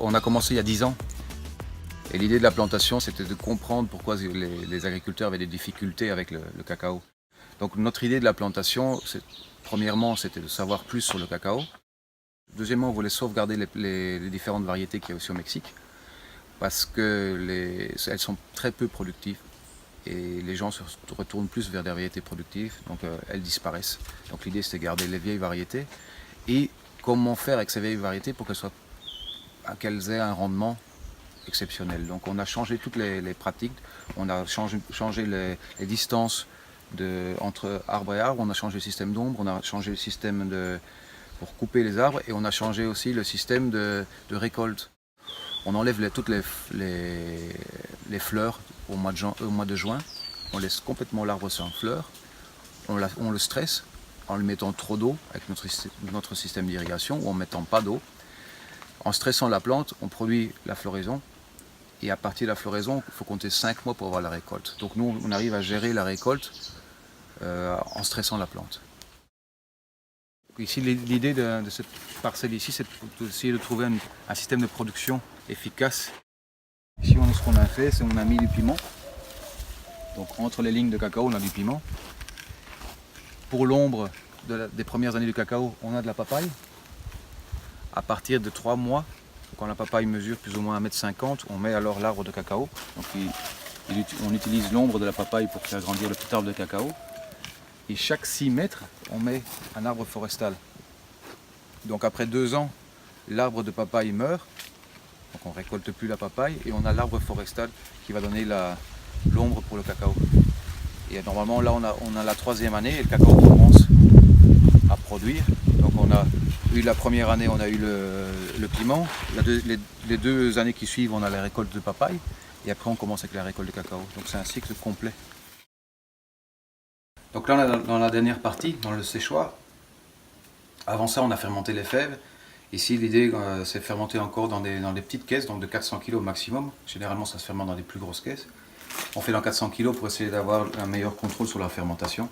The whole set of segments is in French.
On a commencé il y a 10 ans. Et l'idée de la plantation, c'était de comprendre pourquoi les agriculteurs avaient des difficultés avec le cacao. Donc notre idée de la plantation, premièrement, c'était de savoir plus sur le cacao. Deuxièmement, on voulait sauvegarder les différentes variétés qu'il y a aussi au Mexique, parce qu'elles sont très peu productives. Et les gens se retournent plus vers des variétés productives, donc elles disparaissent. Donc l'idée, c'était de garder les vieilles variétés. Et comment faire avec ces vieilles variétés pour qu'elles aient un rendement exceptionnel. Donc on a changé toutes les pratiques, on a changé les distances entre arbre et arbre, on a changé le système d'ombre, on a changé le système pour couper les arbres et on a changé aussi le système de récolte. On enlève toutes les fleurs au mois de juin, on laisse complètement l'arbre sans fleurs, on le stresse en lui mettant trop d'eau avec notre système d'irrigation ou en ne mettant pas d'eau. En stressant la plante, on produit la floraison. Et à partir de la floraison, il faut compter 5 mois pour avoir la récolte. Donc nous, on arrive à gérer la récolte en stressant la plante. Ici, l'idée de cette parcelle ici, c'est d'essayer de trouver un système de production efficace. Ici, ce qu'on a fait, c'est qu'on a mis du piment. Donc entre les lignes de cacao, on a du piment. Pour l'ombre des premières années du cacao, on a de la papaye. À partir de 3 mois, quand la papaye mesure plus ou moins 1,50 m, on met alors l'arbre de cacao. Donc on utilise l'ombre de la papaye pour faire grandir le petit arbre de cacao. Et chaque 6 mètres, on met un arbre forestal. Donc après 2 ans, l'arbre de papaye meurt. Donc on ne récolte plus la papaye et on a l'arbre forestal qui va donner l'ombre pour le cacao. Et normalement là on a la 3e année et le cacao commence à produire. Donc on a eu la première année, on a eu le piment. Les 2 années qui suivent, on a la récolte de papaye. Et après on commence avec la récolte de cacao. Donc c'est un cycle complet. Donc là on est dans la dernière partie, dans le séchoir. Avant ça on a fermenté les fèves. Ici l'idée c'est de fermenter encore dans des petites caisses, donc de 400 kg au maximum. Généralement ça se fermente dans des plus grosses caisses. On fait dans 400 kg pour essayer d'avoir un meilleur contrôle sur la fermentation.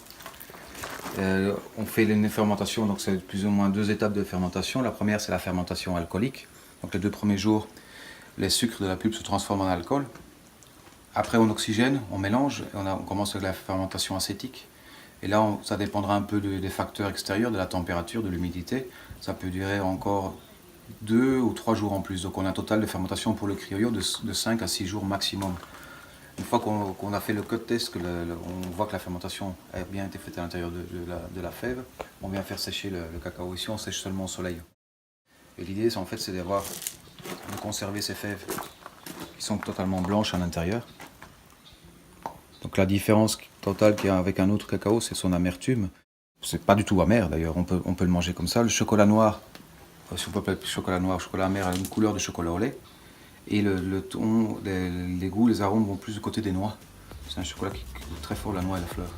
On fait une fermentation, donc c'est plus ou moins 2 étapes de fermentation. La première c'est la fermentation alcoolique. Donc les 2 premiers jours, les sucres de la pulpe se transforment en alcool. Après on oxygène, on mélange, et on commence avec la fermentation acétique. Et là ça dépendra un peu des facteurs extérieurs, de la température, de l'humidité. Ça peut durer encore 2 ou 3 jours en plus. Donc on a un total de fermentation pour le criollo de 5 à 6 jours maximum. Une fois qu'on a fait le cut test, on voit que la fermentation a bien été faite à l'intérieur de la fève, on vient faire sécher le cacao. Ici on sèche seulement au soleil. Et l'idée en fait c'est de conserver ces fèves qui sont totalement blanches à l'intérieur. Donc la différence totale qu'il y a avec un autre cacao, c'est son amertume. C'est pas du tout amer d'ailleurs, on peut le manger comme ça. Le chocolat noir, si on peut appeler chocolat noir, chocolat amer, a une couleur de chocolat au lait. Et le ton, les goûts, les arômes vont plus du côté des noix. C'est un chocolat qui goûte très fort la noix et la fleur.